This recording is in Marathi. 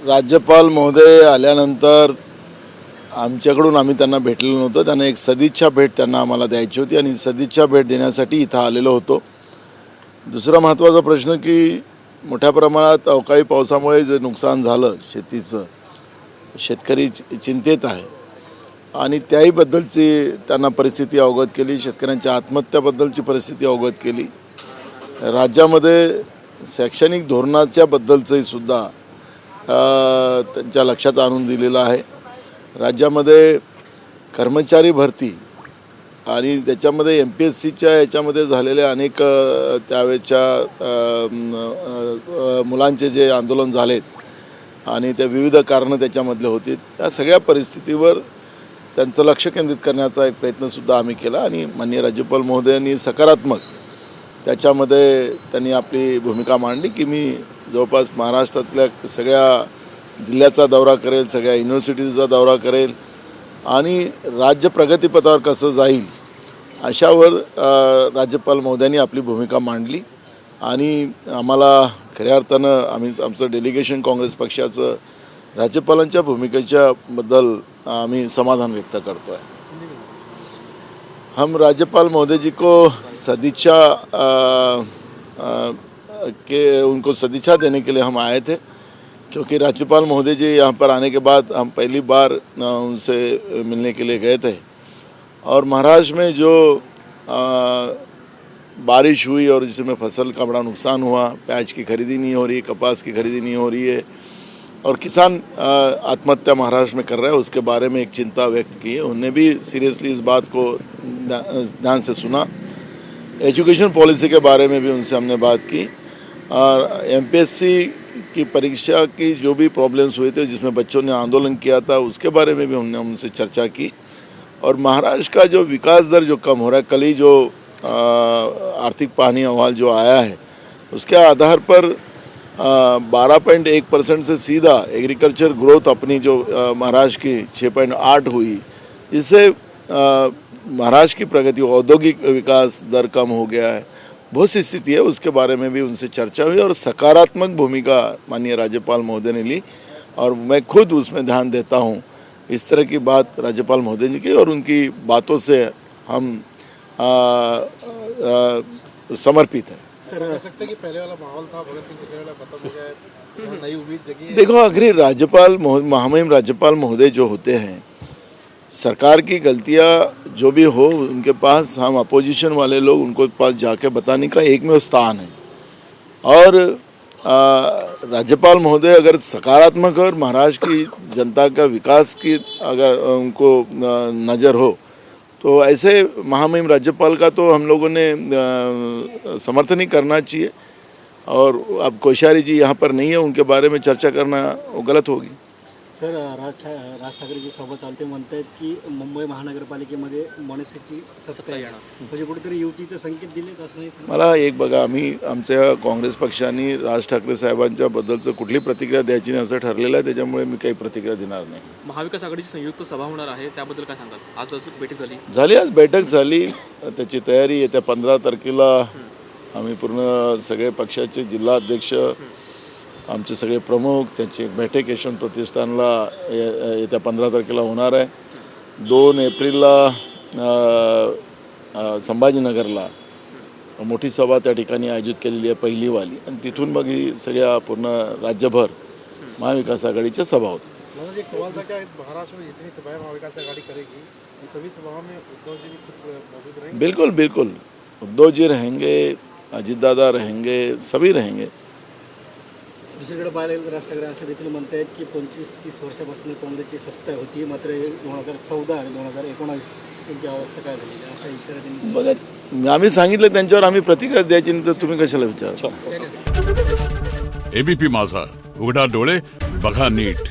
राज्यपाल महोदय आल्यानंतर आमच्याकडून आम्ही त्यांना भेटलेलो नव्हतो. त्यांना एक सदिच्छा भेट त्यांना आम्हाला द्यायची होती आणि सदिच्छा भेट देण्यासाठी इथं आलेलो होतो. दुसरा महत्त्वाचा प्रश्न की मोठ्या प्रमाणात अवकाळी पावसामुळे जे नुकसान झालं शेतीचं, शेतकरी चिंतेत आहे आणि त्याहीबद्दलची त्यांना परिस्थिती अवगत केली. शेतकऱ्यांच्या आत्महत्याबद्दलची परिस्थिती अवगत केली. राज्यामध्ये शैक्षणिक धोरणाच्या बद्दलचंही सुद्धा त्यांच्या लक्षात आणून दिलेलं आहे. राज्यामध्ये कर्मचारी भरती आणि त्याच्यामध्ये MPSCच्या याच्यामध्ये झालेल्या अनेक त्यावेळच्या मुलांचे जे आंदोलन झालेत आणि त्या विविध कारणं त्याच्यामधले होती, त्या सगळ्या परिस्थितीवर त्यांचं लक्ष केंद्रित करण्याचा एक प्रयत्नसुद्धा आम्ही केला आणि माननीय राज्यपाल महोदयांनी सकारात्मक त्याच्यामध्ये त्यांनी आपली भूमिका मांडली की मी जवळपास महाराष्ट्रातल्या सगळ्या जिल्ह्याचा दौरा करेल, सगळ्या युनिव्हर्सिटीचा दौरा करेल आणि राज्य प्रगतीपथावर कसं जाईल अशावर राज्यपाल महोदयांनी आपली भूमिका मांडली आणि आम्हाला खऱ्या अर्थानं आमचं डेलिगेशन काँग्रेस पक्षाचं राज्यपालांच्या भूमिकेच्या बद्दल आम्ही समाधान व्यक्त करतो आहे. हम राज्यपाल महोदय जी को उनको सदिच्छा देने के लिए हम आए थे, क्योंकि राज्यपाल महोदय जी यहाँ पर आने के बाद हम पहली बार उनसे मिलने के लिए गए थे और महाराष्ट्र में जो बारिश हुई और जिसमें फसल का बड़ा नुकसान हुआ, प्याज की खरीदी नहीं हो रही, कपास की खरीदी नहीं हो रही है और किसान आत्महत्या महाराष्ट्र में कर रहा है, उसके बारे में एक चिंता व्यक्त की है. उन्होंने भी सीरियसली इस बात को ध्यान से सुना. एजुकेशन पॉलिसी के बारे में भी उनसे हमने बात की और MPSC की परीक्षा की जो भी प्रॉब्लम्स हुए थे जिसमें बच्चों ने आंदोलन किया था उसके बारे में भी हमने उनसे चर्चा की और महाराष्ट्र का जो विकास दर जो कम हो रहा है, कल ही जो आर्थिक पानी अहवाल जो आया है उसके आधार पर 12.1% से सीधा एग्रीकल्चर ग्रोथ अपनी जो महाराष्ट्र की 6.8 हुई, इससे महाराष्ट्र की प्रगति, औद्योगिक विकास दर कम हो गया है. बहुत सी स्थिति है, उसके बारे में भी उनसे चर्चा हुई और सकारात्मक भूमिका माननीय राज्यपाल महोदय ने ली और मैं खुद उसमें ध्यान देता हूँ. इस तरह की बात राज्यपाल महोदय ने की और उनकी बातों से हम समर्पित हैं. सर कह सकते कि पहले वाला माहौल था, भगत सिंह दूसरे वाला खत्म हो गया, नई उम्मीद जगी है. देखो, आखिर राज्यपाल महामहिम राज्यपाल महोदय जो होते हैं, सरकार की गलतियां जो भी हो उनके पास हम अपोजिशन वाले लोग उनको पास जाके बताने का एकमेव स्थान है और राज्यपाल महोदय अगर सकारात्मक और महाराष्ट्र की जनता का विकास की अगर उनको नज़र हो तो ऐसे महामहिम राज्यपाल का तो हम लोगों ने समर्थन ही करना चाहिए. और अब कोश्यारी जी यहाँ पर नहीं है, उनके बारे में चर्चा करना वो गलत होगी. सर, राज ठाकरेची सभा चालते म्हणतायत की मुंबई महानगरपालिकेमध्ये मनसेची सत्ता येणार, म्हणजे कुठेतरी युतीचे संकेत दिलेत असं नाही सर? मला एक बघा, आम्ही आमच्या काँग्रेस पक्षाने राज ठाकरे साहेबांच्या बद्दलचं कुठली प्रतिक्रिया द्यायची नाही असं ठरलेलं आहे, त्याच्यामुळे मी काही प्रतिक्रिया देणार नाही. महाविकास आघाडीची संयुक्त सभा होणार आहे, त्याबद्दल काय सांगाल? आज बैठक झाली, आज बैठक झाली, त्याची तयारी येत्या 15 तारखेला आम्ही पूर्ण सगळे पक्षाचे जिल्हा अध्यक्ष, आमचे सगळे प्रमुख, त्यांची एक बैठक यशवंत प्रतिष्ठानला येत्या 15 तारखेला होणार आहे. 2 एप्रिलला संभाजीनगरला मोठी सभा त्या ठिकाणी आयोजित केलेली आहे, पहिलीवाली, आणि तिथून मग ही सगळ्या पूर्ण राज्यभर महाविकास आघाडीच्या सभा होती. मतलब एक सवाल था कि महाराष्ट्र में जितनी सभाएं महाविकास आघाड़ी करेगी उन सभी सभाओं में उद्धव जी भी खुद मौजूद रहेंगे? बिल्कुल बिल्कुल, उद्धव जी रहेंगे, अजितदादा रहेंगे, सभी रहेंगे. दुसरीकडे पाहायला गेलं तर राज ठाकरे असं देखील म्हणतायत की 25-30 वर्षापासून काँग्रेसची सत्ता होती, मात्र 2014 आणि 2019 त्यांची अवस्था काय झाली असा इशारा त्यांनी. बघा, आम्ही सांगितलं त्यांच्यावर आम्ही प्रतिक्रिया द्यायची नाही तर तुम्ही कशाला विचारता? ABP माझा, उघडा डोळे बघा नीट.